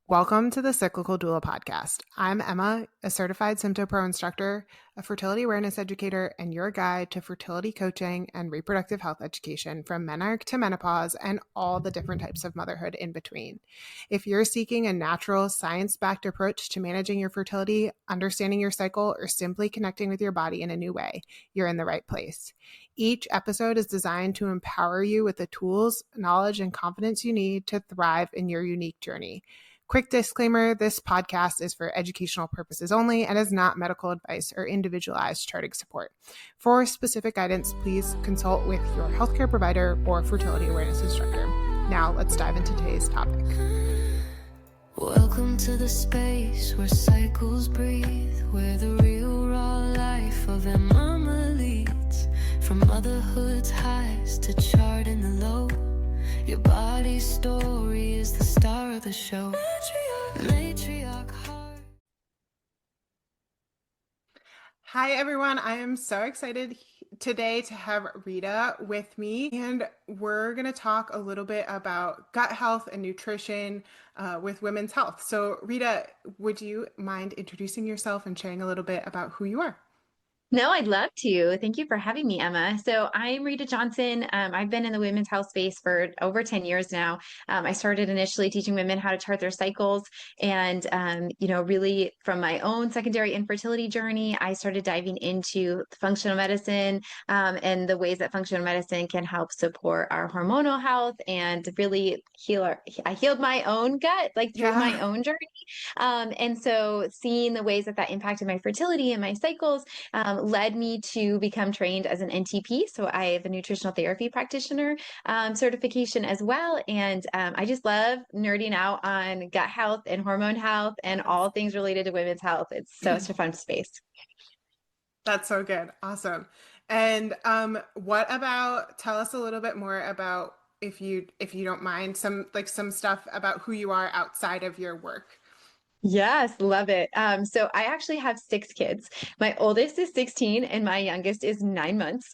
Welcome to the Cyclical Doula podcast. I'm Emma, a certified Sympto-Pro instructor, a fertility awareness educator, and your guide to fertility coaching and reproductive health education from menarche to menopause and all the different types of motherhood in between. If you're seeking a natural, science-backed approach to managing your fertility, understanding your cycle, or simply connecting with your body in a new way, you're in the right place. Each episode is designed to empower you with the tools, knowledge, and confidence you need to thrive in your unique journey. Quick disclaimer, this podcast is for educational purposes only and is not medical advice or individualized charting support. For specific guidance, please consult with your healthcare provider or fertility awareness instructor. Now, let's dive into today's topic. Welcome to the space where cycles breathe, where the real raw life of a mama leads. From motherhood's highs to charting the low, your body's story is the star of the show. Matriarch heart. Hi, everyone. I am so excited today to have Rita with me, and we're going to talk a little bit about gut health and nutrition with women's health. So, Rita, would you mind introducing yourself and sharing a little bit about who you are? No, I'd love to. Thank you for having me, Emma. So I'm Rita Johnson. I've been in the women's health space for over 10 years now. I started initially teaching women how to chart their cycles. And, really from my own secondary infertility journey, I started diving into functional medicine and the ways that functional medicine can help support our hormonal health and really I healed my own gut, through my own journey. And so seeing the ways that impacted my fertility and my cycles, led me to become trained as an NTP. So I have a nutritional therapy practitioner certification as well. And I just love nerding out on gut health and hormone health and all things related to women's health. It's such a fun space. That's so good. Awesome. And tell us a little bit more about, if you don't mind, some stuff about who you are outside of your work. Yes, love it. So I actually have 6 kids. My oldest is 16 and my youngest is 9 months.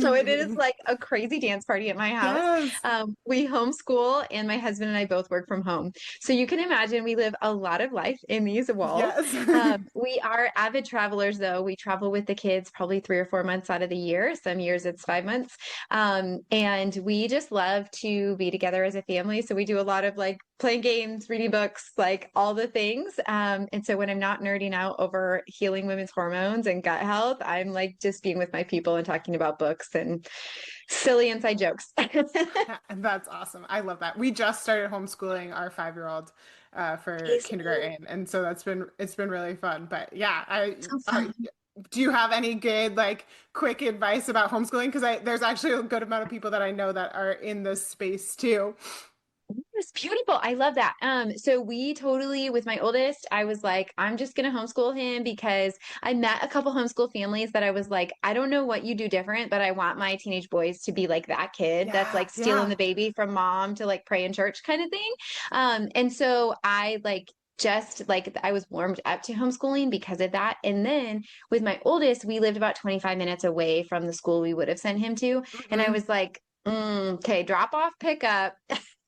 So it is like a crazy dance party at my house. Yes. We homeschool and my husband and I both work from home. So you can imagine we live a lot of life in these walls. Yes. We are avid travelers though. We travel with the kids probably 3 or 4 months out of the year. Some years it's 5 months. And we just love to be together as a family. So we do a lot of playing games, reading books, all the things. And so when I'm not nerding out over healing women's hormones and gut health, I'm just being with my people and talking about books and silly inside jokes. And that's awesome. I love that. We just started homeschooling our 5-year-old for kindergarten, and so it's been really fun. But yeah, do you have any good quick advice about homeschooling? Because there's actually a good amount of people that I know that are in this space too. It's beautiful. I love that. So we totally, with my oldest, I was like, I'm just going to homeschool him because I met a couple homeschool families that I was like, I don't know what you do different, but I want my teenage boys to be like that kid that's stealing the baby from mom to pray in church kind of thing. And so I I was warmed up to homeschooling because of that. And then with my oldest, we lived about 25 minutes away from the school we would have sent him to. Mm-hmm. And I was like, okay, drop off, pick up.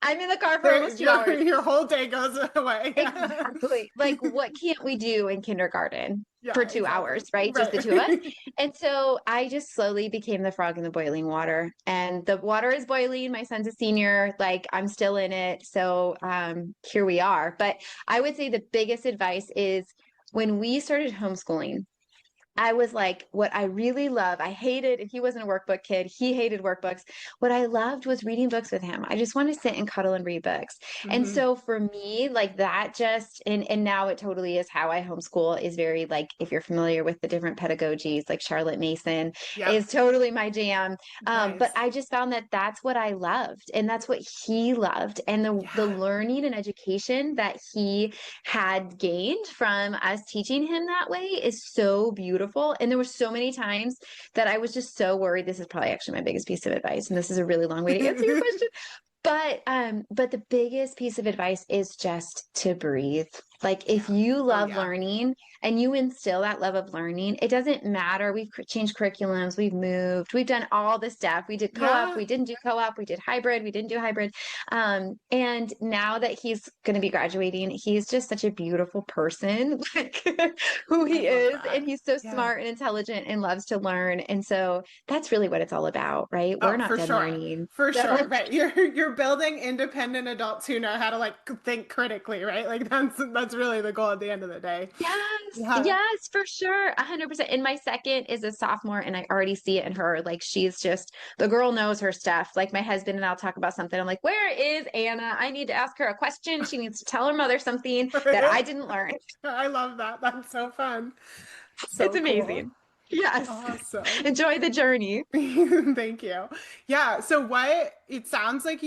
I'm in the car for almost 2 hours. Your whole day goes away. Exactly. What can't we do in kindergarten for 2 hours, right? Just the Right. two of us. And so I just slowly became the frog in the boiling water. And the water is boiling. My son's a senior. I'm still in it. So here we are. But I would say the biggest advice is when we started homeschooling, I was like, what I really love, I hated, and he wasn't a workbook kid. He hated workbooks. What I loved was reading books with him. I just want to sit and cuddle and read books. Mm-hmm. And so for me, that just, and now it totally is how I homeschool is very if you're familiar with the different pedagogies, Charlotte Mason is totally my jam. Nice. But I just found that that's what I loved. And that's what he loved. And the learning and education that he had gained from us teaching him that way is so beautiful. And there were so many times that I was just so worried. This is probably actually my biggest piece of advice. And this is a really long way to answer your question. But the biggest piece of advice is just to breathe. Like if Yeah. you Oh, love yeah. learning and you instill that love of learning, it doesn't matter. We've changed curriculums, we've moved, we've done all the stuff. We did co-op, Yeah. we didn't do co-op, we did hybrid, we didn't do hybrid. And now that he's going to be graduating, he's just such a beautiful person, like who I he love is. And that. he's so Yeah. smart and intelligent and loves to learn. And so that's really what it's all about, right? We're Oh, not for done sure. learning. For So sure. Right. You're building independent adults who know how to like think critically, right? Like that's really the goal at the end of the day. yes, Yeah. yes, for sure. 100%. And my second is a sophomore, and I already see it in her. Like she's just the girl knows her stuff. Like my husband and I'll talk about something. I'm like, where is Anna? I need to ask her a question. She needs to tell her mother something that I didn't learn. I love that. That's so fun. It's So cool. amazing. Yes. Awesome. Enjoy the journey. Thank you. Yeah. So it sounds like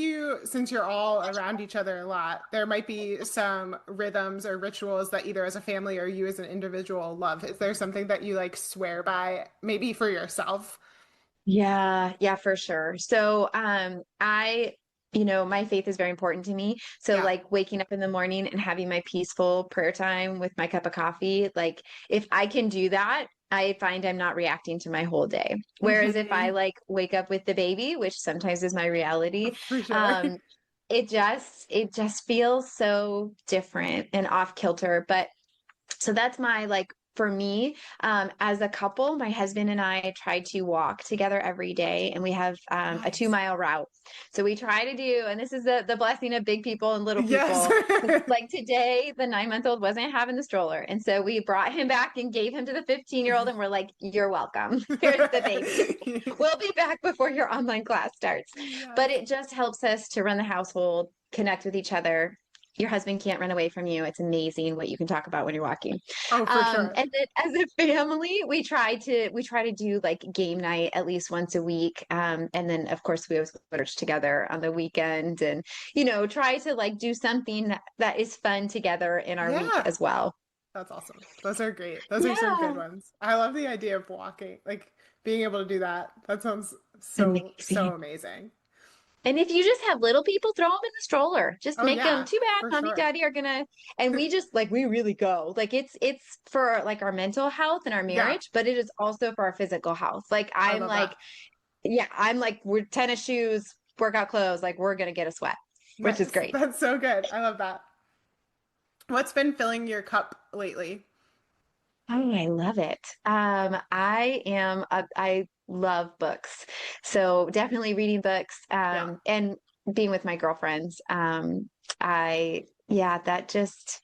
since you're all around each other a lot, there might be some rhythms or rituals that either as a family or you as an individual love. Is there something that you like swear by, maybe for yourself? Yeah, yeah, for sure. So, my faith is very important to me. So, Yeah. like waking up in the morning and having my peaceful prayer time with my cup of coffee, like if I can do that, I find I'm not reacting to my whole day. Whereas if I Hmm. like wake up with the baby, which sometimes is my reality, For sure. um, it just feels so different and off kilter. But so that's my like for me, as a couple, my husband and I try to walk together every day, and we have a two Nice. mile route. So we try to do, and this is the blessing of big people and little Yes. people. Like today, the 9-month-old wasn't having the stroller, and so we brought him back and gave him to the 15-year-old, and we're like, "You're welcome. Here's the baby. We'll be back before your online class starts." Yes. But it just helps us to run the household, connect with each other. Your husband can't run away from you. It's amazing what you can talk about when you're walking. Oh, for sure. And then as a family, we try to do like game night at least once a week. And then of course we always go to church together on the weekend, and try to like do something that is fun together in our week Yeah. as well. That's awesome. Those are great. Those are some good Yeah. ones. I love the idea of walking, like being able to do that. That sounds so Amazing. amazing. And if you just have little people, throw them in the stroller. Just Oh make them yeah, too bad. for Mommy, sure. daddy are gonna, and we just like we really go. Like it's for like our mental health and our Yeah, marriage, but it is also for our physical health. Like I I'm love like, that. yeah, I'm like we're tennis shoes, workout clothes, like we're gonna get a sweat, which is Nice. great. That's so good. I love that. What's been filling your cup lately? Oh, I love it. I love books. So definitely reading books, Yeah. and being with my girlfriends. Yeah, that just,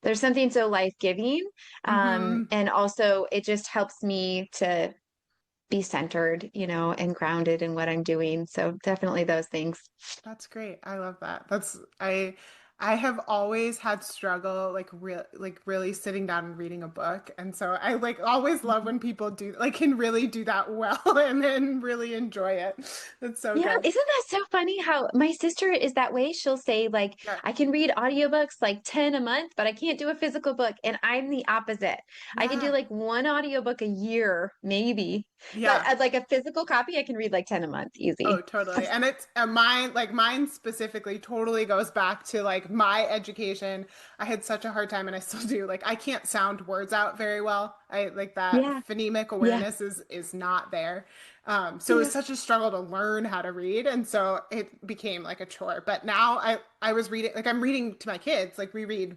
there's something so life-giving. Mm-hmm. And also it just helps me to be centered, and grounded in what I'm doing. So definitely those things. That's great. I love that. I have always had struggle like really sitting down and reading a book. And so I like always love when people do like can really do that well and then really enjoy it. That's so Yeah, good. isn't that so funny how my sister is that way? She'll say like Yeah. I can read audiobooks like 10 a month, but I can't do a physical book. And I'm the opposite. I can do Yeah. like one audiobook a year, maybe. But Yeah. like a physical copy, I can read like 10 a month, Oh, easy. totally. And it's mine specifically totally goes back to like my education. I had such a hard time and I still do. Like I can't sound words out very well. I like that Yeah. phonemic Yeah. awareness is not there. So it was Yeah. such a struggle to learn how to read. And so it became like a chore. But now I was reading like I'm reading to my kids. Like we read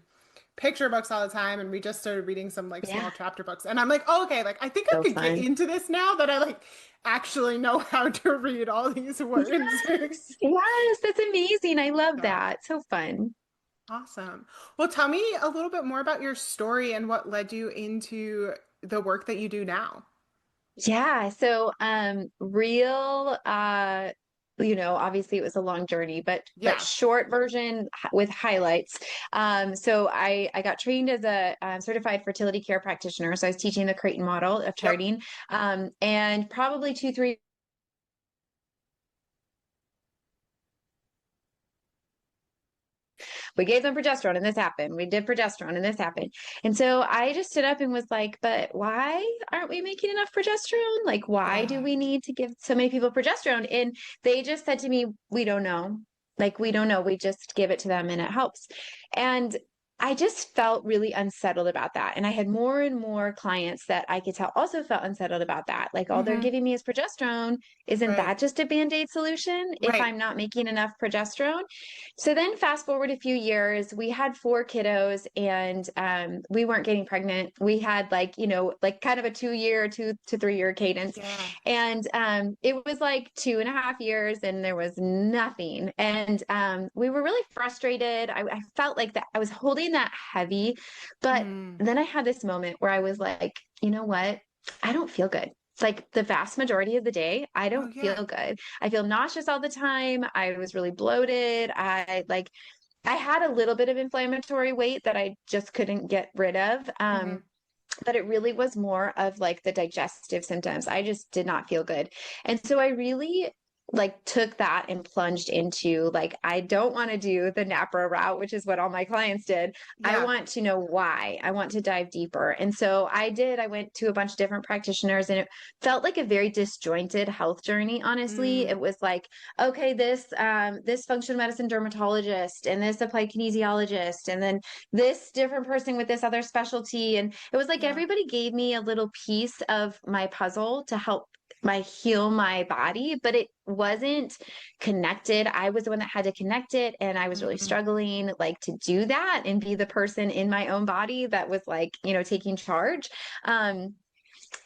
picture books all the time and we just started reading some like Yeah. small chapter books and I'm like, oh, okay, like I think I So could get fun. into this now that I like actually know how to read all these words. Yes. Yes. That's amazing. I love Yeah, that. So fun. awesome. Well, tell me a little bit more about your story and what led you into the work that you do now. Yeah, so real obviously it was a long journey, but Yeah. short version with highlights. So I got trained as a certified fertility care practitioner. So I was teaching the Creighton model of Yep. charting. And probably 2, 3 we gave them progesterone and this happened. We did progesterone and this happened. And so I just stood up and was like, but why aren't we making enough progesterone? Like, why do Yeah. we need to give so many people progesterone? And they just said to me, we don't know. Like, we don't know. We just give it to them and it helps. And I just felt really unsettled about that. And I had more and more clients that I could tell also felt unsettled about that. Like, all they're Mm-hmm. giving me is progesterone. Isn't Right. that just a band-aid solution if Right. I'm not making enough progesterone? So then fast forward a few years, we had 4 kiddos, and we weren't getting pregnant. We had, like, like kind of a 2 year, 2 to 3 year cadence. Yeah. And it was like 2.5 years and there was nothing. And we were really frustrated. I felt like that I was holding that heavy. But Mm. then I had this moment where I was like, you know what? I don't feel good. Like the vast majority of the day, I Oh, don't yeah. feel good. I feel nauseous all the time. I was really bloated. I had a little bit of inflammatory weight that I just couldn't get rid of. Mm-hmm. But it really was more of like the digestive symptoms. I just did not feel good. And so I really like took that and plunged into like, I don't want to do the NAPRA route, which is what all my clients did. I Yeah. want to know why. I want to dive deeper. And so I did. I went to a bunch of different practitioners, and it felt like a very disjointed health journey, honestly. Mm. It was like, okay, this functional medicine dermatologist and this applied kinesiologist, and then this different person with this other specialty. And it was like Yeah. everybody gave me a little piece of my puzzle to help my heal my body, but it wasn't connected. I was the one that had to connect it, and I was really Mm. struggling like to do that and be the person in my own body that was like, taking charge.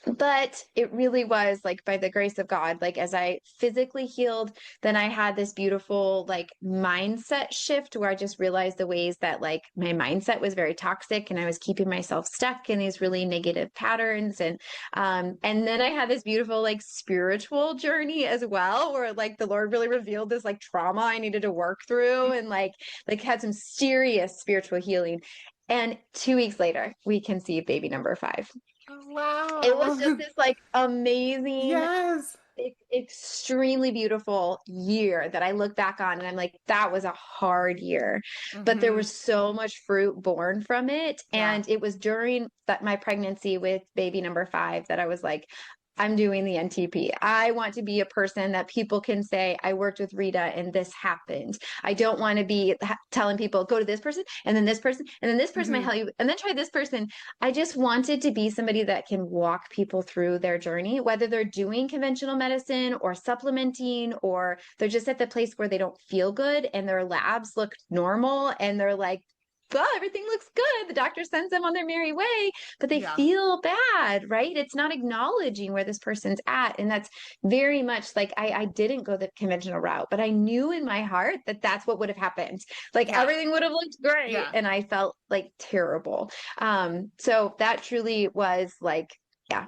But it really was like by the grace of God, like as I physically healed, then I had this beautiful like mindset shift where I just realized the ways that like my mindset was very toxic and I was keeping myself stuck in these really negative patterns. And then I had this beautiful like spiritual journey as well, where like the Lord really revealed this like trauma I needed to work through, and like had some serious spiritual healing. And 2 weeks later, we conceived baby number 5. Oh, It was just wow. this like amazing, Yes. extremely beautiful year that I look back on and I'm like, that was a hard year, but there Mm-hmm. was so much fruit born from it. Yeah. And it was during my pregnancy with baby number 5 that I was like, I'm doing the NTP. I want to be a person that people can say, I worked with Rita and this happened. I don't want to be telling people, go to this person and then this person and then this person might Mm-hmm. help you and then try this person. I just wanted to be somebody that can walk people through their journey, whether they're doing conventional medicine or supplementing, or they're just at the place where they don't feel good and their labs look normal and they're like, well, everything looks good. The doctor sends them on their merry way, but they Yeah. feel bad, right? It's not acknowledging where this person's at. And that's very much like I didn't go the conventional route, but I knew in my heart that that's what would have happened. Like Yeah. everything would have looked great. Yeah. And I felt like terrible. So that truly was like, yeah,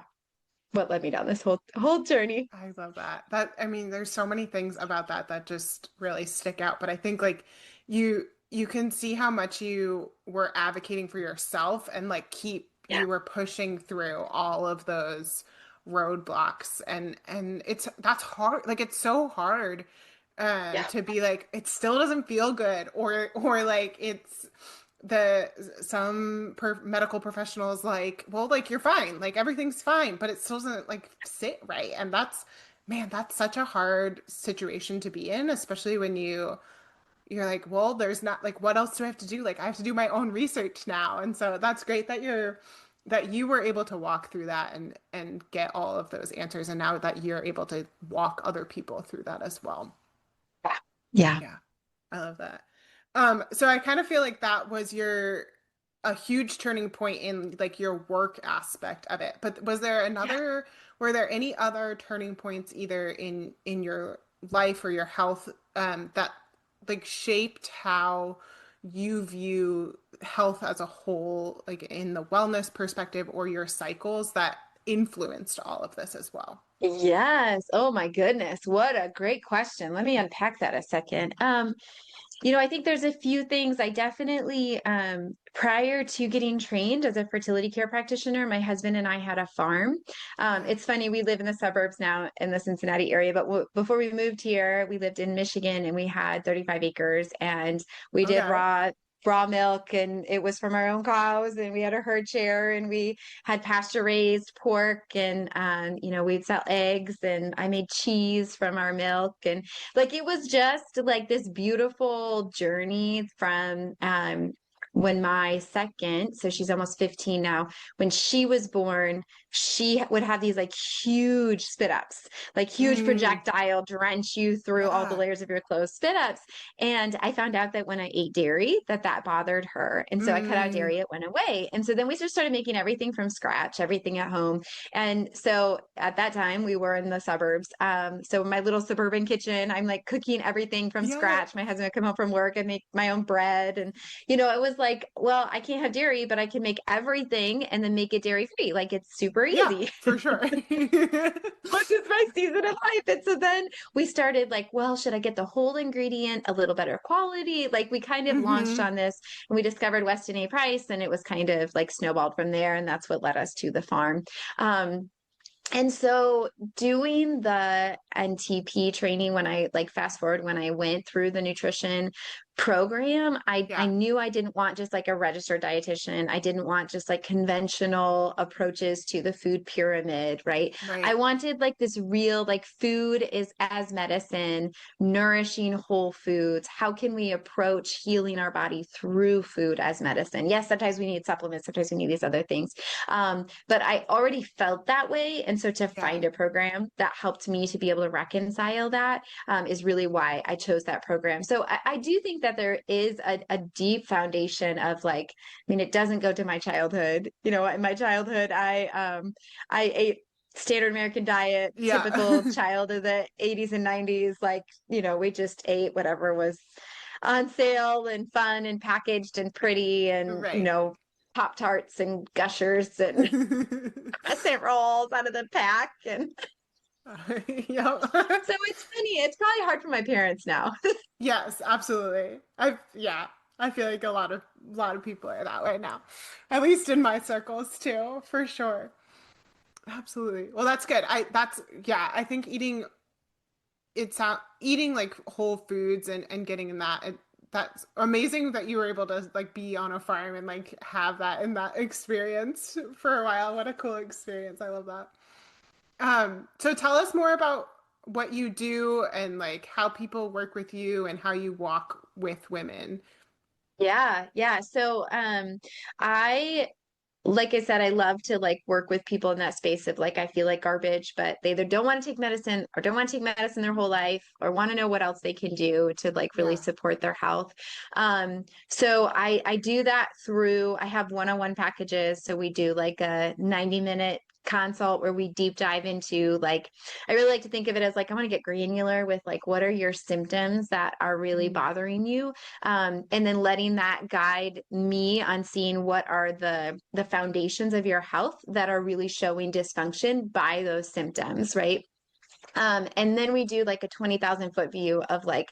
what led me down this whole journey. I love that. I mean, there's so many things about that that just really stick out. But I think like you can see how much you were advocating for yourself and like Yeah. you were pushing through all of those roadblocks and that's hard. Like it's so hard Yeah. to be like it still doesn't feel good or like it's the some medical professionals like well like you're fine like everything's fine but it still doesn't like sit right and that's man that's such a hard situation to be in especially when you're like well there's not like what else do I have to do like I have to do my own research now and so that's great that you were able to walk through that and get all of those answers and now that you're able to walk other people through that as well. Yeah. Yeah, I love that. So I kind of feel like that was a huge turning point in like your work aspect of it. But Yeah. were there any other turning points either in your life or your health that like shaped how you view health as a whole, like in the wellness perspective or your cycles that influenced all of this as well? Yes. Oh my goodness. What a great question. Let me unpack that a second. I think there's a few things I definitely, prior to getting trained as a fertility care practitioner, my husband and I had a farm. Okay. It's funny, we live in the suburbs now in the Cincinnati area, but before we moved here, we lived in Michigan and we had 35 acres and we did Okay. raw milk, and it was from our own cows, and we had a herd share, and we had pasture raised pork, and we'd sell eggs, and I made cheese from our milk, and like it was just like this beautiful journey from when my second, so she's almost 15 now, when she was born, she would have these like huge spit ups, like huge Mm, projectile drench you through all the yeah. layers of your clothes spit ups. And I found out that when I ate dairy, that bothered her. And so I cut out Mm, dairy, it went away. And so then we just started making everything from scratch, everything at home. And so at that time we were in the suburbs. So my little suburban kitchen, I'm like cooking everything from yeah. scratch. My husband would come home from work and make my own bread. And, it was like, well, I can't have dairy, but I can make everything and then make it dairy free. Like it's super Yeah, easy. for sure. Which is my season of life. And so then we started like, well, should I get the whole ingredient a little better quality? Like we kind of launched Hmm. on this and we discovered Weston A. Price and it was kind of like snowballed from there. And that's what led us to the farm. And so doing the NTP training when I like fast forward when I went through the nutrition program, I Yeah, knew I didn't want just like a registered dietitian. I didn't want just like conventional approaches to the food pyramid, right? I right. wanted like this real like food is as medicine, nourishing whole foods. How can we approach healing our body through food as medicine? Yes, sometimes we need supplements, sometimes we need these other things. But I already felt that way. And so to Yeah. find a program that helped me to be able to reconcile that is really why I chose that program. So I do think that there is a deep foundation of like, I mean, it doesn't go to my childhood. In my childhood, I ate standard American diet, typical Yeah. child of the 80s and 90s. Like, we just ate whatever was on sale and fun and packaged and pretty and, Right. Pop Tarts and Gushers and crescent rolls out of the pack. And Yep. so it's funny. It's probably hard for my parents now. Yes, absolutely. Yeah, I feel like a lot of people are that way now. At least in my circles too, for sure. Absolutely. Well, that's good. Yeah, I think eating like whole foods and getting in that's amazing that you were able to like be on a farm and like have that in that experience for a while. What a cool experience. I love that. So tell us more about what you do and like how people work with you and how you walk with women. Yeah, yeah. So I like I said, I love to like work with people in that space of like I feel like garbage, but they either don't want to take medicine or don't want to take medicine their whole life or want to know what else they can do to like really Yeah. support their health. So I do that through I have one-on-one packages. So we do like a 90-minute consult where we deep dive into like I really like to think of it as like I want to get granular with like what are your symptoms that are really Mm, bothering you, and then letting that guide me on seeing what are the foundations of your health that are really showing dysfunction by those symptoms, right? And then we do like a 20,000 foot view of like,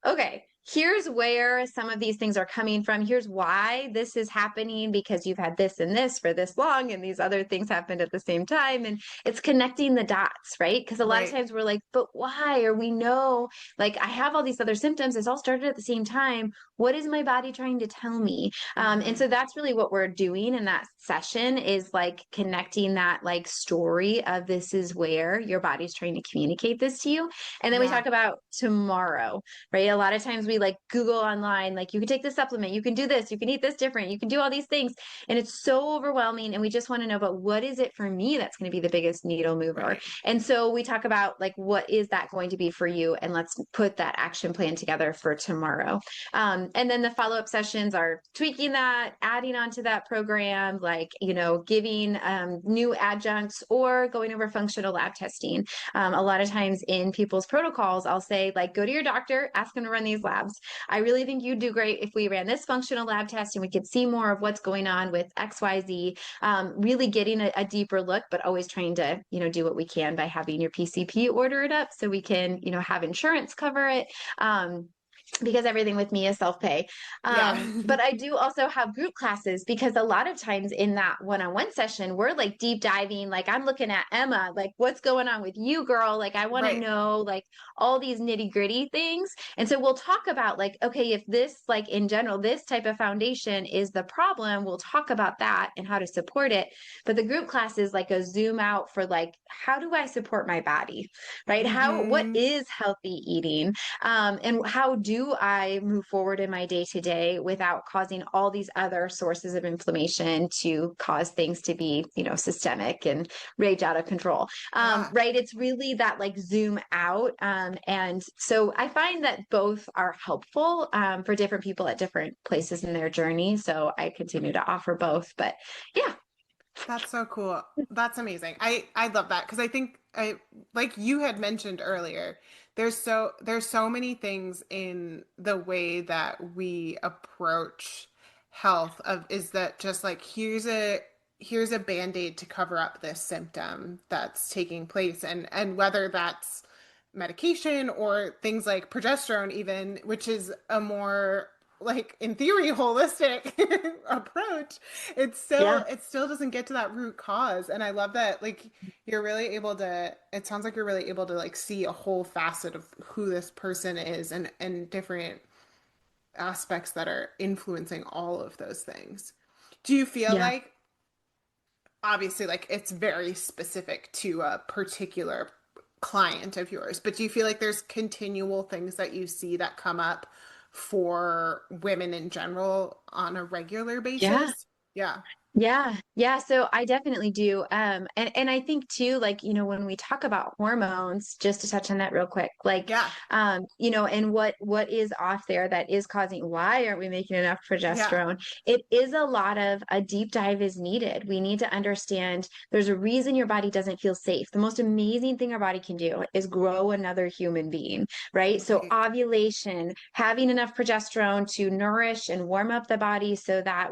okay, here's where some of these things are coming from. Here's why this is happening because you've had this and this for this long, and these other things happened at the same time. And it's connecting the dots, right? Because a lot of right. times we're like, but why? Or we know, like, I have all these other symptoms. It's all started at the same time. What is my body trying to tell me? And Hmm. so that's really what we're doing in that session is like connecting that like story of this is where your body's trying to communicate this to you. And then we Yeah. talk about tomorrow, right? A lot of times we like Google online, like you can take this supplement, you can do this, you can eat this different, you can do all these things. And it's so overwhelming. And we just want to know, but what is it for me that's going to be the biggest needle mover? Right. And so we talk about like, what is that going to be for you? And let's put that action plan together for tomorrow. And then the follow-up sessions are tweaking that, adding on to that program, like, giving new adjuncts or going over functional lab testing. A lot of times in people's protocols, I'll say, like, go to your doctor, ask them to run these labs. I really think you'd do great if we ran this functional lab test and we could see more of what's going on with XYZ, really getting a deeper look, but always trying to, do what we can by having your PCP order it up so we can, have insurance cover it. Because everything with me is self-pay. Yeah. But I do also have group classes because a lot of times in that one-on-one session, we're like deep diving, like I'm looking at Emma, like what's going on with you, girl? Like I want to Right. know like all these nitty-gritty things. And so we'll talk about like, okay, if this like in general, this type of foundation is the problem, we'll talk about that and how to support it. But the group class is like a zoom out for like, how do I support my body? Right? What Hmm. is healthy eating? And how do do I move forward in my day to day without causing all these other sources of inflammation to cause things to be, systemic and rage out of control? Yeah. Right. It's really that like zoom out. And so I find that both are helpful for different people at different places in their journey. So I continue to offer both. But yeah. That's so cool. That's amazing. I love that because I think I like you had mentioned earlier, there's so many things in the way that we approach health of is that just like here's a band-aid to cover up this symptom that's taking place and whether that's medication or things like progesterone even, which is a more like in theory holistic approach, Yeah. it still doesn't get to that root cause. And I love that like you're really able to, it sounds like you're really able to like see a whole facet of who this person is and different aspects that are influencing all of those things. Do you feel Yeah. like obviously like it's very specific to a particular client of yours, but do you feel like there's continual things that you see that come up for women in general on a regular Yeah. basis? Yeah. Yeah, yeah. So I definitely do. And I think too, like, when we talk about hormones, just to touch on that real quick, like, Yeah. and what is off there that is causing, why aren't we making enough Yeah. progesterone? It is a lot of a deep dive is needed. We need to understand there's a reason your body doesn't feel safe. The most amazing thing our body can do is grow another human being, right? So Right. ovulation, having enough progesterone to nourish and warm up the body so that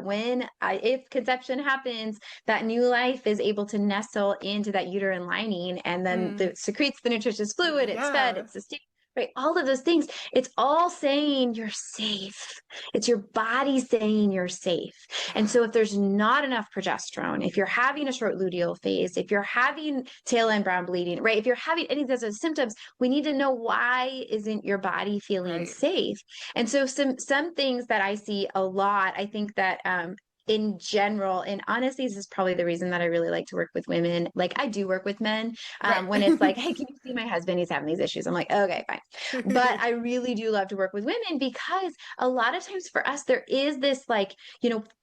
if conception happens, that new life is able to nestle into that uterine lining and then Mm. secretes the nutritious fluid, it's fed, Yeah. it's sustained. Right, all of those things, it's all saying you're safe. It's your body saying you're safe. And Yeah. so, if there's not enough progesterone, if you're having a short luteal phase, if you're having tail end brown bleeding, right, if you're having any of those symptoms, we need to know why isn't your body feeling Right. safe. And so, some things that I see a lot, I think that in general, and honestly, this is probably the reason that I really like to work with women. Like I do work with men Right. when it's like, hey, can you see my husband? He's having these issues. I'm like, okay, fine. But I really do love to work with women because a lot of times for us, there is this like,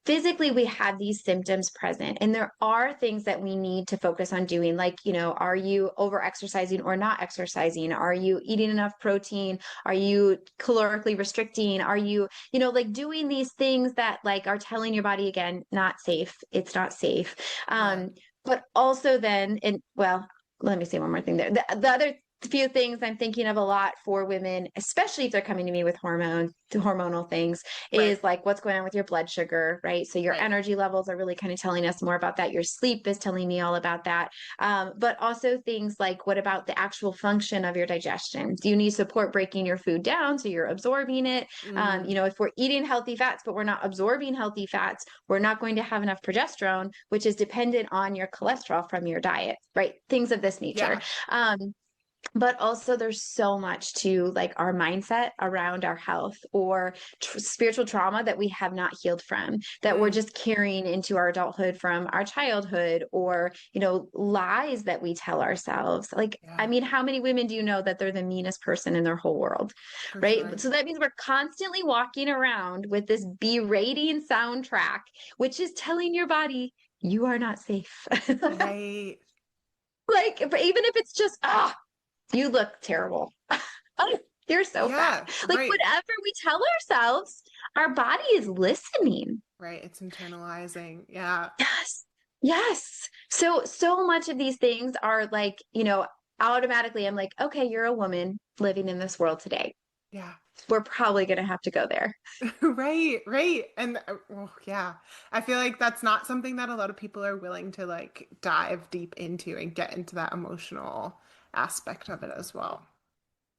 physically we have these symptoms present and there are things that we need to focus on doing. Like, are you over exercising or not exercising? Are you eating enough protein? Are you calorically restricting? Are you, like doing these things that like are telling your body again, not safe. It's not safe. Yeah. But also then, and well, let me say one more thing there. The other few things I'm thinking of a lot for women, especially if they're coming to me with hormonal things, Right. is like what's going on with your blood sugar, right? So your Right. energy levels are really kind of telling us more about that. Your sleep is telling me all about that. But also things like what about the actual function of your digestion? Do you need support breaking your food down so you're absorbing it? Mm. If we're eating healthy fats, but we're not absorbing healthy fats, we're not going to have enough progesterone, which is dependent on your cholesterol from your diet, right? Things of this nature. Yeah. But also there's so much to like our mindset around our health or spiritual trauma that we have not healed from, that we're Mm. just carrying into our adulthood from our childhood, or lies that we tell ourselves. Like, I Yeah. mean, how many women do you know that they're the meanest person in their whole world? For Right, sure. so that means we're constantly walking around with this berating soundtrack, which is telling your body you are not safe. Right. Like, even if it's just you look terrible. Oh, you're so fat. Yeah. Like Right. whatever we tell ourselves, our body is listening. Right. It's internalizing. Yeah. Yes. Yes. So much of these things are like, automatically I'm like, okay, you're a woman living in this world today. Yeah. We're probably going to have to go there. Right, right. And well, yeah, I feel like that's not something that a lot of people are willing to like dive deep into and get into that emotional aspect of it as well.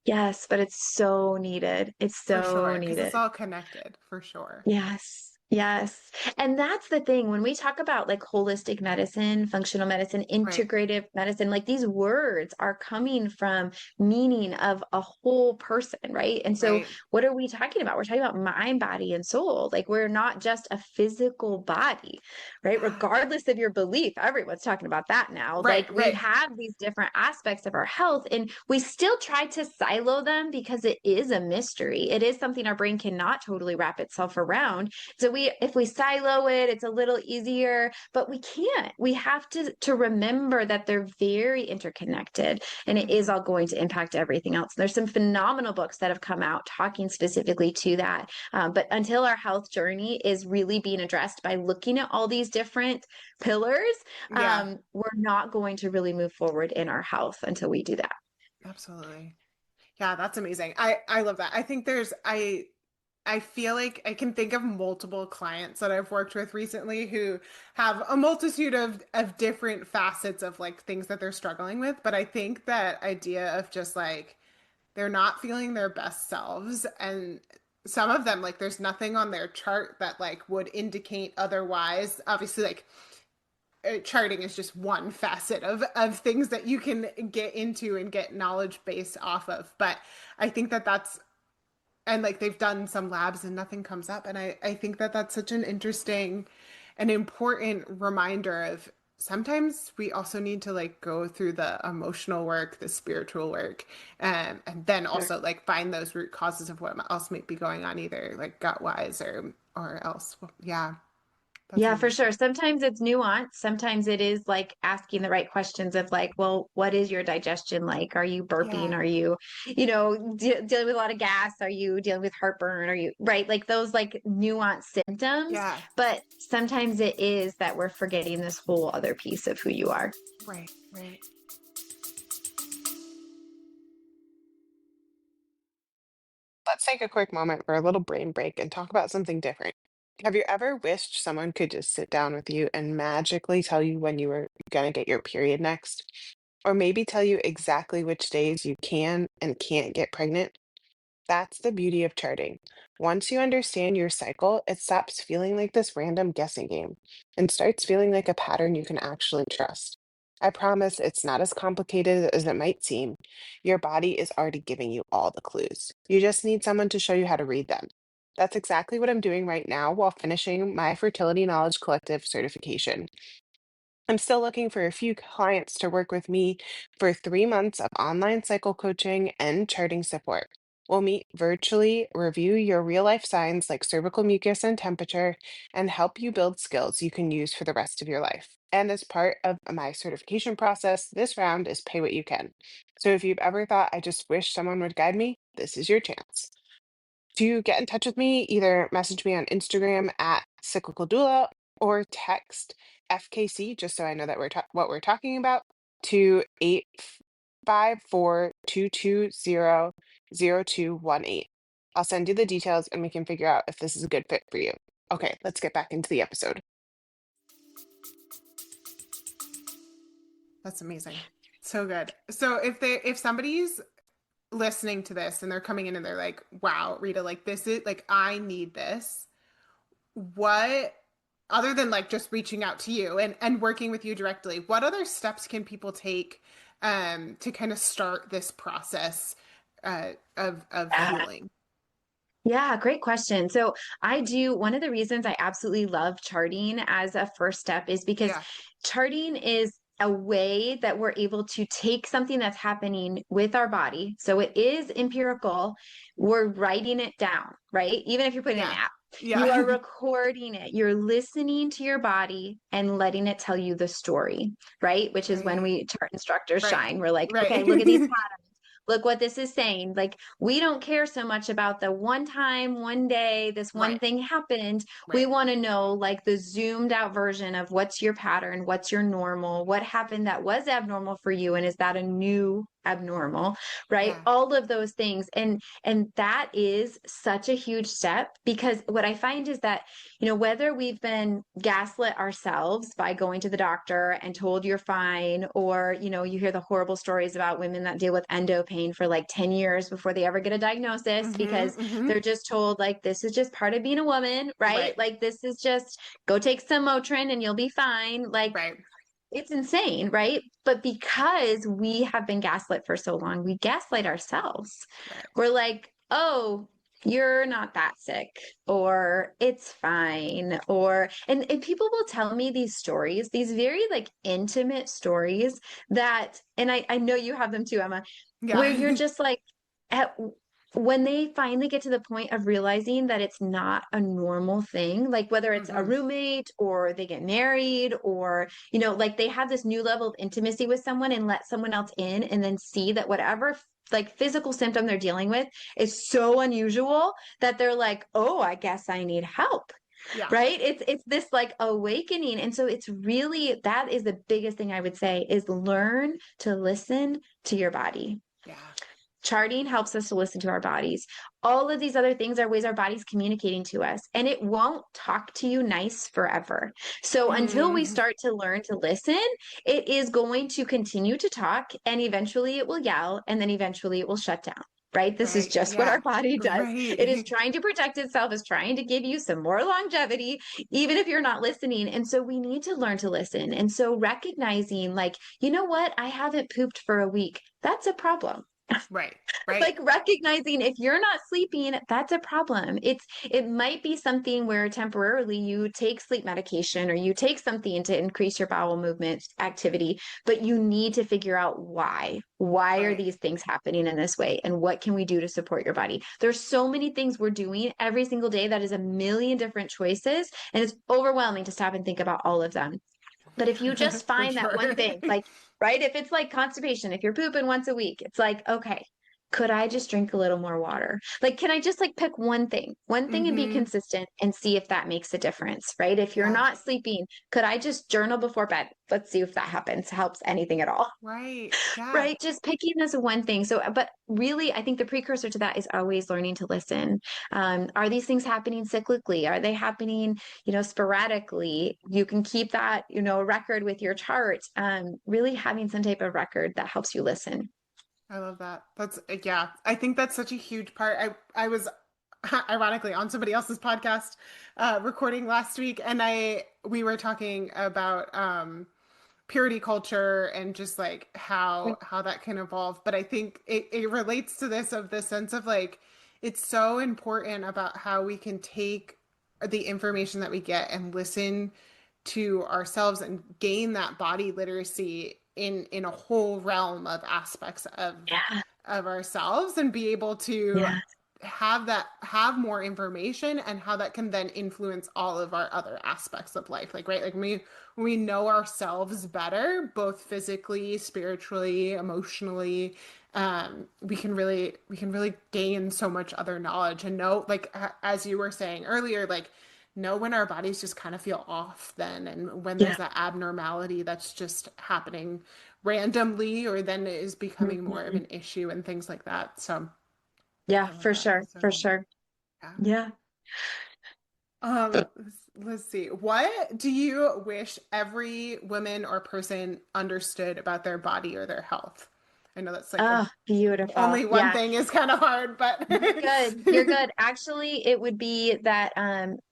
Yes, but it's so needed. It's For so sure, because it's needed. all connected, for sure. Yes. Yes. And that's the thing when we talk about like holistic medicine, functional medicine, Right. integrative medicine, like these words are coming from meaning of a whole person, right? And so Right. what are we talking about? We're talking about mind, body, and soul. Like we're not just a physical body, right? Yeah. Regardless of your belief, everyone's talking about that now. Right. Like we Right. have these different aspects of our health and we still try to silo them because it is a mystery. It is something our brain cannot totally wrap itself around. So if we silo it, it's a little easier, but we can't. We have to remember that they're very interconnected and it is Mhm. all going to impact everything else. There's some phenomenal books that have come out talking specifically to that. But until our health journey is really being addressed by looking at all these different pillars, Yeah. we're not going to really move forward in our health until we do that. Absolutely. Yeah, that's amazing. I love that. I think I feel like I can think of multiple clients that I've worked with recently who have a multitude of different facets of like things that they're struggling with, but I think that idea of just like they're not feeling their best selves, and some of them like there's nothing on their chart that like would indicate otherwise. Obviously like charting is just one facet of things that you can get into and get knowledge based off of, but I think that that's, and like they've done some labs and nothing comes up, and I think that that's such an interesting and important reminder of sometimes we also need to like go through the emotional work, the spiritual work, and then Sure. also like find those root causes of what else might be going on, either like gut wise or else. Yeah, that's Yeah, for amazing. sure. Sometimes it's nuance. Sometimes it is like asking the right questions of like, well, what is your digestion like? Are you burping? Yeah. Are you, dealing with a lot of gas? Are you dealing with heartburn? Are you, right? Like those like nuanced symptoms. Yeah. But sometimes it is that we're forgetting this whole other piece of who you are. Right. Right. Let's take a quick moment for a little brain break and talk about something different. Have you ever wished someone could just sit down with you and magically tell you when you were going to get your period next? Or maybe tell you exactly which days you can and can't get pregnant? That's the beauty of charting. Once you understand your cycle, it stops feeling like this random guessing game and starts feeling like a pattern you can actually trust. I promise it's not as complicated as it might seem. Your body is already giving you all the clues. You just need someone to show you how to read them. That's exactly what I'm doing right now while finishing my Fertility Knowledge Collective certification. I'm still looking for a few clients to work with me for 3 months of online cycle coaching and charting support. We'll meet virtually, review your real life signs like cervical mucus and temperature, and help you build skills you can use for the rest of your life. And as part of my certification process, this round is pay what you can. So if you've ever thought, I just wish someone would guide me, this is your chance. To get in touch with me, either message me on Instagram at cyclical doula or text FKC just so I know that what we're talking about to 854-220-0218. I'll send you the details and we can figure out if this is a good fit for you. Okay, let's get back into the episode. That's amazing. So good. So if somebody's listening to this and they're coming in and they're like, wow, Rita, like this is like, I need this. What, other than like just reaching out to you and working with you directly, what other steps can people take to kind of start this process of Yeah. healing? Yeah, great question. So I do, one of the reasons I absolutely love charting as a first step is because Yeah. charting is a way that we're able to take something that's happening with our body. So it is empirical. We're writing it down, right? Even if you're putting an Yeah. app, you are Yeah. recording it. You're listening to your body and letting it tell you the story, right? Which is when Right. we chart instructors Right. shine. We're like, okay, look at these Right. patterns. Look what this is saying. Like, we don't care so much about the one time, one day, this one Right. thing happened. We Right. want to know like the zoomed out version of what's your pattern, what's your normal, what happened that was abnormal for you, and is that a new abnormal, right? Yeah. All of those things. And that is such a huge step, because what I find is that, whether we've been gaslit ourselves by going to the doctor and told you're fine, or, you hear the horrible stories about women that deal with endo pain for like 10 years before they ever get a diagnosis, because they're just told like, this is just part of being a woman, right? Like, this is just, go take some Motrin and you'll be fine. Like, Right. it's insane, right? But because we have been gaslit for so long, we gaslight ourselves. Right. We're like, oh, you're not that sick, or it's fine, and people will tell me these stories, these very like intimate stories that, and I know you have them too, Emma, where Yeah. you're just like, at when they finally get to the point of realizing that it's not a normal thing, like whether it's a roommate or they get married, or, like they have this new level of intimacy with someone and let someone else in, and then see that whatever like physical symptom they're dealing with is so unusual that they're like, oh, I guess I need help. Yeah. Right. It's this like awakening. And so it's really, that is the biggest thing I would say, is learn to listen to your body. Yeah. Charting helps us to listen to our bodies. All of these other things are ways our body's communicating to us, and it won't talk to you nice forever. So until we start to learn to listen, it is going to continue to talk, and eventually it will yell, and then eventually it will shut down. Right? This is just what our body does. It is trying to protect itself, is trying to give you some more longevity, even if you're not listening. And so we need to learn to listen. And so recognizing like, you know what? I haven't pooped for a week. That's a problem. Right. Like recognizing if you're not sleeping, that's a problem. It might be something where temporarily you take sleep medication or you take something to increase your bowel movement activity, but you need to figure out why. Why are these things happening in this way? And what can we do to support your body? There's so many things we're doing every single day that is a million different choices, and it's overwhelming to stop and think about all of them. But if you just find that one thing, like, right, if it's like constipation, if you're pooping once a week, it's like, okay, could I just drink a little more water? Like, can I just like pick one thing and be consistent and see if that makes a difference, right? If you're not sleeping, could I just journal before bed? Let's see if that helps anything at all. Right. Yeah. Right. Just picking this one thing. So, but really, I think the precursor to that is always learning to listen. Are these things happening cyclically? Are they happening, sporadically? You can keep that, record with your chart. Really having some type of record that helps you listen. I love that. Yeah, I think that's such a huge part. I was ironically on somebody else's podcast recording last week, and we were talking about purity culture and just like how that can evolve. But I think it relates to this, of the sense of like, it's so important about how we can take the information that we get and listen to ourselves and gain that body literacy in a whole realm of aspects of ourselves, and be able to have more information, and how that can then influence all of our other aspects of life. Like, right, like when we know ourselves better, both physically, spiritually, emotionally, we can really gain so much other knowledge, and know, like, as you were saying earlier, like, know when our bodies just kind of feel off then, and when there's that abnormality that's just happening randomly, or then it is becoming more of an issue, and things like that. So for sure. Yeah. Let's see. What do you wish every woman or person understood about their body or their health? I know that's like beautiful. Only one thing is kind of hard, but You're good. Actually, it would be that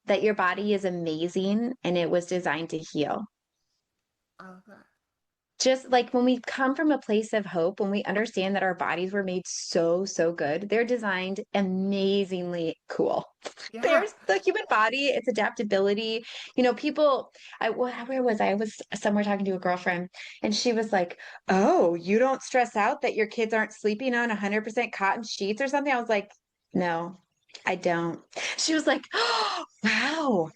that your body is amazing and it was designed to heal. I love that. Just like when we come from a place of hope, when we understand that our bodies were made so good, they're designed amazingly cool. Yeah. There's the human body, its adaptability. People, where was I? I was somewhere talking to a girlfriend, and she was like, oh, you don't stress out that your kids aren't sleeping on 100% cotton sheets or something? I was like, no, I don't. She was like, oh, wow.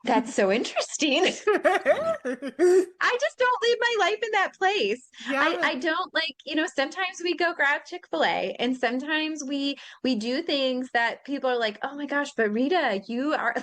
That's so interesting. I just don't live my life in that place. Yeah. I don't like, sometimes we go grab Chick-fil-A, and sometimes we do things that people are like, oh my gosh, but Rita, you are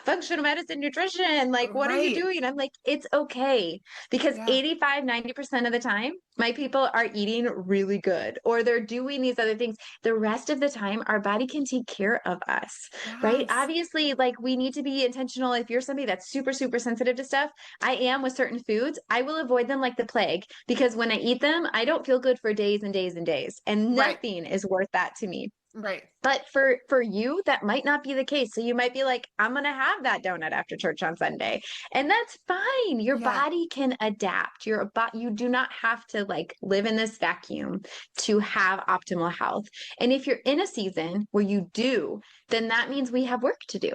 functional medicine, nutrition. Like, what are you Right. doing? I'm like, it's okay. Because Yeah. 85, 90% of the time, my people are eating really good or they're doing these other things. The rest of the time, our body can take care of us, right? Yes. Obviously, like we need to be intentional. If you're somebody that's super, super sensitive to stuff, I am with certain foods, I will avoid them like the plague because when I eat them, I don't feel good for days and days and days. And Right. nothing is worth that to me. Right. But for you, that might not be the case. So you might be like, I'm going to have that donut after church on Sunday. And that's fine. Your Yeah. body can adapt. You do not have to like live in this vacuum to have optimal health. And if you're in a season where you do, then that means we have work to do.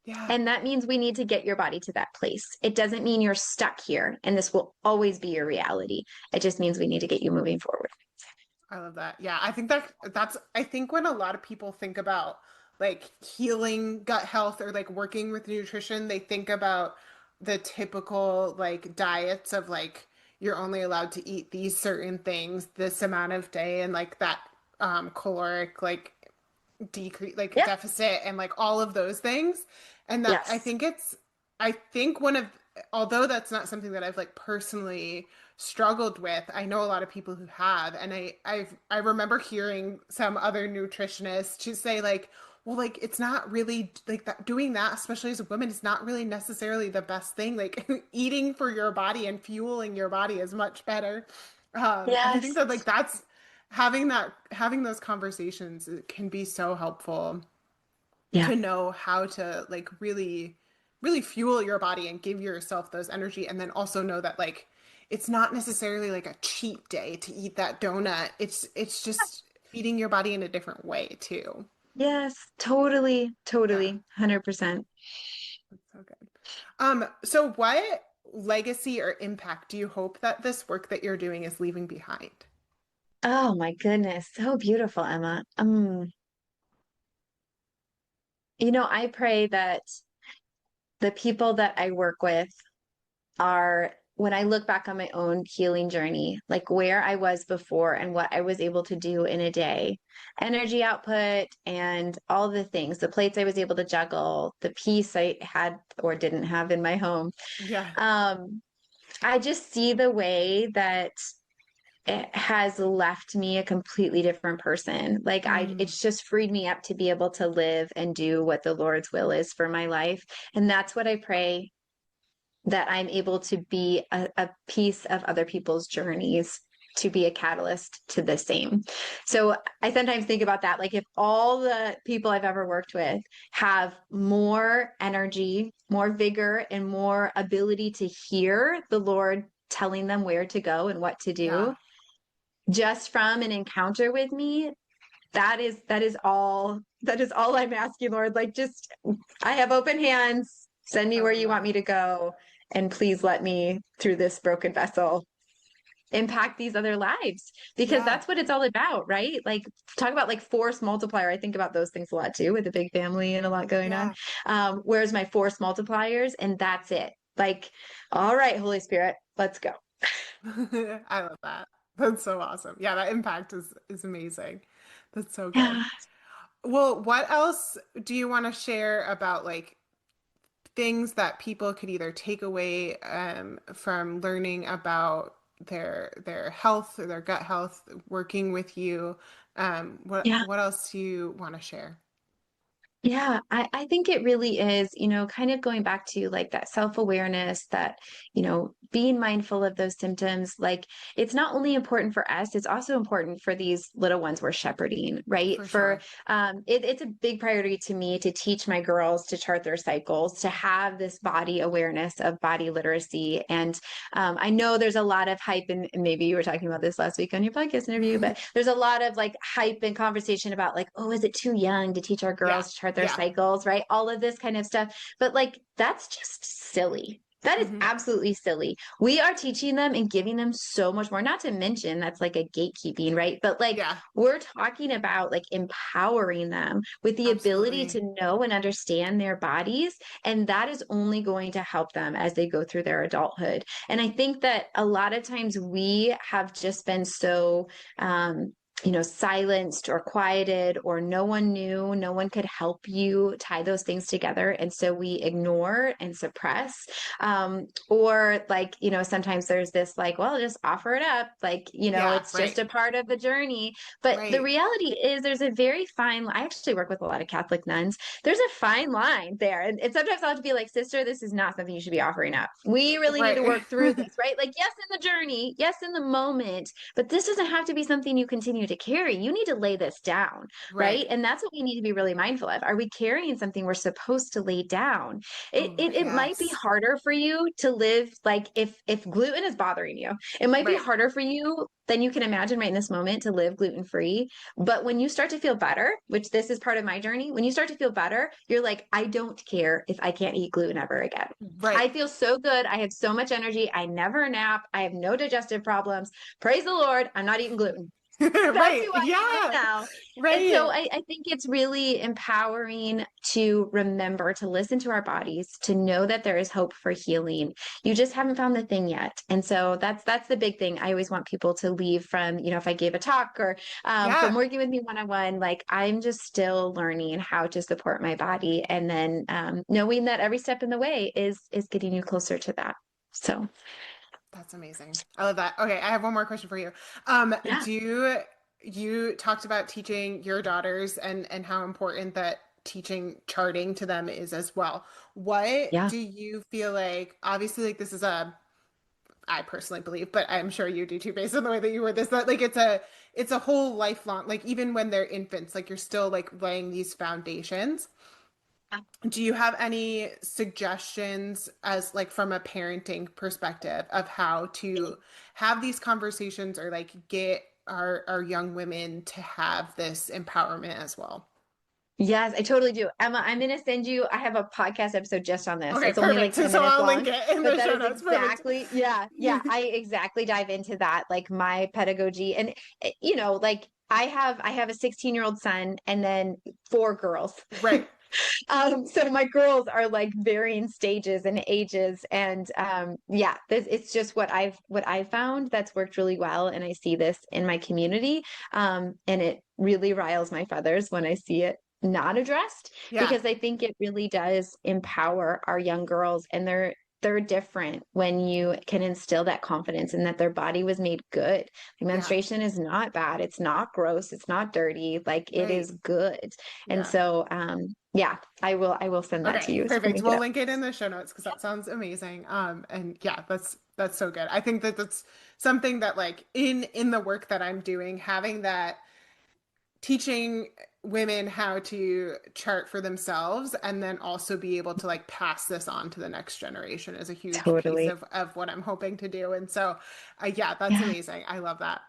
Yeah. And that means we need to get your body to that place. It doesn't mean you're stuck here and this will always be your reality. It just means we need to get you moving forward. I love that. Yeah, I think I think when a lot of people think about like healing gut health or like working with nutrition, they think about the typical like diets of like you're only allowed to eat these certain things this amount of day and like that caloric like decrease like Yeah. deficit and like all of those things. And that Yes. I think one of although that's not something that I've like personally struggled with, I know a lot of people who have, and I remember hearing some other nutritionists to say like, well, like it's not really like that doing that, especially as a woman, is not really necessarily the best thing. Like eating for your body and fueling your body is much better. And I think Yes. that like that's having those conversations can be so helpful Yeah. to know how to like really fuel your body and give yourself those energy and then also know that like it's not necessarily like a cheat day to eat that donut. It's just feeding your body in a different way too. Yes. Totally. Yeah, Totally. 100%. that's so good. So what legacy or impact do you hope that this work that you're doing is leaving behind? Oh my goodness. So beautiful, Emma. I pray that the people that I work with are, when I look back on my own healing journey, like where I was before and what I was able to do in a day, energy output and all the things, the plates I was able to juggle, the peace I had or didn't have in my home. Yeah. Um, I just see the way that it has left me a completely different person. Like Mm, it's just freed me up to be able to live and do what the Lord's will is for my life. And that's what I pray, that I'm able to be a piece of other people's journeys, to be a catalyst to the same. So I sometimes think about that. Like if all the people I've ever worked with have more energy, more vigor, and more ability to hear the Lord telling them where to go and what to do, yeah. just from an encounter with me, that is all I'm asking, Lord. Like, just, I have open hands, send me I where love you want that. me to go, and please let me, through this broken vessel, impact these other lives, because Yeah. that's what it's all about, right? Like, talk about like force multiplier. I think about those things a lot too, with a big family and a lot going on. Yeah. Where's my force multipliers? And that's it. Like, all right, Holy Spirit, let's go. I love that. That's so awesome. Yeah, that impact is amazing. That's so good. Yeah. Well, what else do you want to share about like things that people could either take away from learning about their health or their gut health working with you? Yeah. What else do you want to share? Yeah, I think it really is, kind of going back to like that self-awareness, that, being mindful of those symptoms. Like it's not only important for us, it's also important for these little ones we're shepherding, right? For sure. It's a big priority to me to teach my girls to chart their cycles, to have this body awareness of body literacy. And I know there's a lot of hype, and maybe you were talking about this last week on your podcast interview, but there's a lot of like hype and conversation about like, oh, is it too young to teach our Yeah. girls to chart their Yeah. cycles, right? All of this kind of stuff. But like, that's just silly. That is Hmm. absolutely silly. We are teaching them and giving them so much more, not to mention that's like a gatekeeping, right? But like, Yeah. we're talking about like empowering them with the ability Absolutely. to know and understand their bodies. And that is only going to help them as they go through their adulthood. And I think that a lot of times we have just been so silenced or quieted, or no one knew, no one could help you tie those things together. And so we ignore and suppress. Or like, sometimes there's this like, well, just offer it up. Like, Yeah, it's right. just a part of the journey. But the Right. reality is there's a very fine, I actually work with a lot of Catholic nuns. There's a fine line there. And sometimes I'll have to be like, sister, this is not something you should be offering up. We really need to Right. work through this, right? Like, yes, in the journey, yes, in the moment, but this doesn't have to be something you continue to carry. You need to lay this down, Right. right? And that's what we need to be really mindful of. Are we carrying something we're supposed to lay down? It, Oh, it, it might be yes. harder for you to live, like if gluten is bothering you, it might be Right. harder for you than you can imagine right in this moment to live gluten free. But when you start to feel better, which this is part of my journey, when you start to feel better, you're like, I don't care if I can't eat gluten ever again. Right. I feel so good. I have so much energy. I never nap. I have no digestive problems. Praise the Lord. I'm not eating gluten. That's Right. who I am Yeah. now. And so Right. I think it's really empowering to remember to listen to our bodies, to know that there is hope for healing. You just haven't found the thing yet. And so that's the big thing. I always want people to leave from, if I gave a talk or from Yeah. working with me one-on-one, like I'm just still learning how to support my body. And then knowing that every step in the way is getting you closer to that. So That's amazing. I love that. Okay, I have one more question for you. yeah, You talked about teaching your daughters and how important that teaching charting to them is as well. What yeah. do you feel like, obviously like this is I personally believe, but I'm sure you do too, based on the way that you were this, that like it's a whole lifelong, like even when they're infants, like you're still like laying these foundations. Do you have any suggestions as like from a parenting perspective of how to have these conversations or like get our young women to have this empowerment as well? Yes, I totally do. Emma, I'm going to send you, I have a podcast episode just on this. Okay, It's only perfect. like 10 So minutes I'll long, link it in but the that show is notes. Perfect. exactly, yeah, I exactly dive into that, like my pedagogy. And, like I have a 16-year-old son and then four girls. Right. So my girls are like varying stages and ages. And yeah, it's just what I've found that's worked really well. And I see this in my community. And it really riles my feathers when I see it not addressed, Yeah. because I think it really does empower our young girls, and they're different when you can instill that confidence in that their body was made good. Like, Yeah. menstruation is not bad, it's not gross, it's not dirty, like it Right. is good. And Yeah. so yeah, I will send that to Okay, you so we perfect. can get We'll up. link it in the show notes because that sounds amazing. And yeah, that's so good. I think that that's something that like in the work that I'm doing, having that teaching women how to chart for themselves and then also be able to like pass this on to the next generation is a huge piece Totally. of what I'm hoping to do. And so, yeah, that's Yeah. amazing. I love that.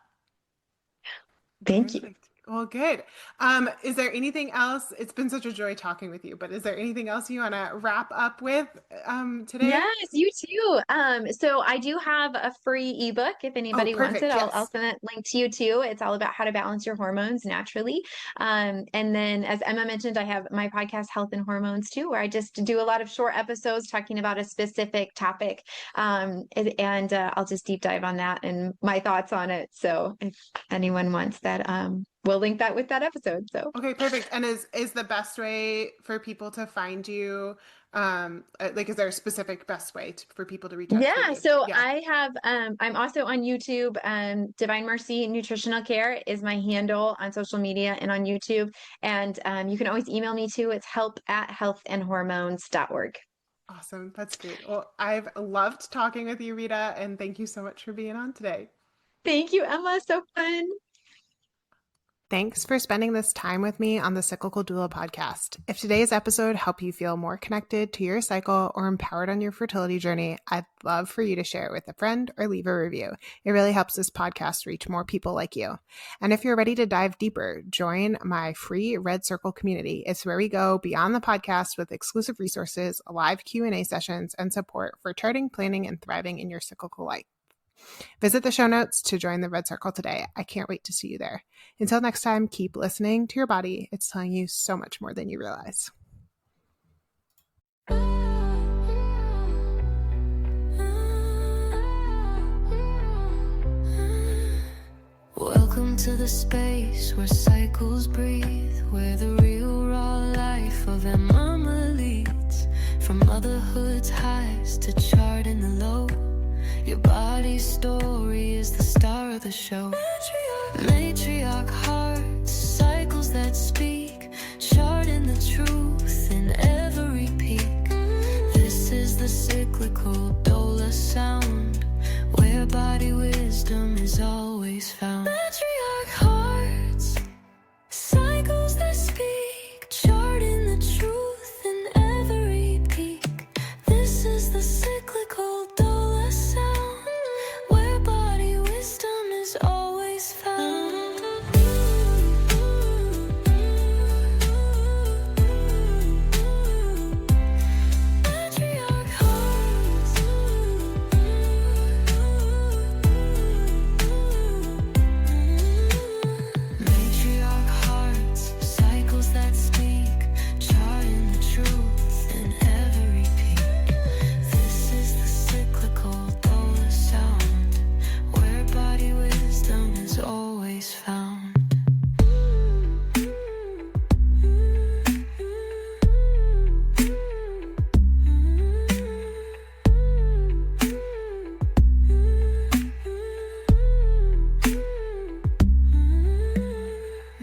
Thank you. Perfect. Well, good. Is there anything else? It's been such a joy talking with you, but is there anything else you want to wrap up with today? Yes, you too. So I do have a free ebook if Oh, anybody wants it. perfect. I'll Yes. send that link to you too. It's all about how to balance your hormones naturally. And then as Emma mentioned, I have my podcast Health and Hormones too, where I just do a lot of short episodes talking about a specific topic. And I'll just deep dive on that and my thoughts on it. So if anyone wants that, we'll link that with that episode. So Okay, perfect. And is the best way for people to find you, like, is there a specific best way for people to reach out to yeah, you? so Yeah. I have I'm also on YouTube. Divine Mercy Nutritional Care is my handle on social media and on YouTube. And you can always email me too. It's help@healthandhormones.org. Awesome. That's great. Well, I've loved talking with you, Rita, and thank you so much for being on today. Thank you, Emma. So fun. Thanks for spending this time with me on the Cyclical Doula podcast. If today's episode helped you feel more connected to your cycle or empowered on your fertility journey, I'd love for you to share it with a friend or leave a review. It really helps this podcast reach more people like you. And if you're ready to dive deeper, join my free Red Circle community. It's where we go beyond the podcast with exclusive resources, live Q&A sessions, and support for charting, planning, and thriving in your cyclical life. Visit the show notes to join the Red Circle today. I can't wait to see you there. Until next time, keep listening to your body. It's telling you so much more than you realize. Welcome to the space where cycles breathe, where the real raw life of a mama leads. From motherhood's highs to charting the low, your body's story is the star of the show. Matriarch hearts, cycles that speak, charting the truth in every peak. This is the cyclical doula sound, where body wisdom is always found. Matriarch hearts, cycles that speak, charting the truth in every peak. This is the cyclical doula sound, where body wisdom is always found. Matriarch hearts, matriarch hearts, cycles that speak, charting the truth in every peak. This is the cyclical doula sound, where body wisdom is always found.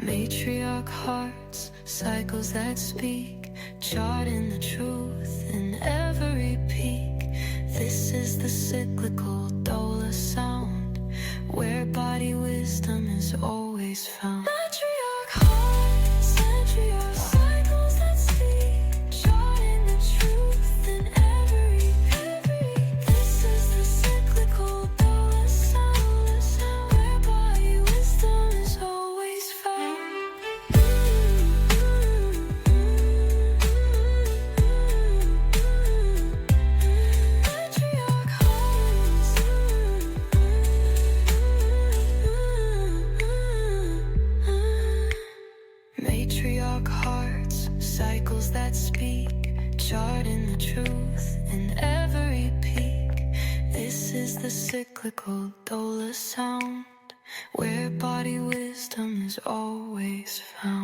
Matriarch hearts, cycles that speak, charting the truth in every peak. This is the cyclical doula sound, where body wisdom is always found. Matriarch hearts, matriarch cycles that speak, charting the truth in every peak. This is the cyclical doula sound, where body wisdom is always found. Matriarch hearts, matriarch hearts, cycles that speak, charting the truth in every peak. This is the cyclical doula sound, where body wisdom is always found.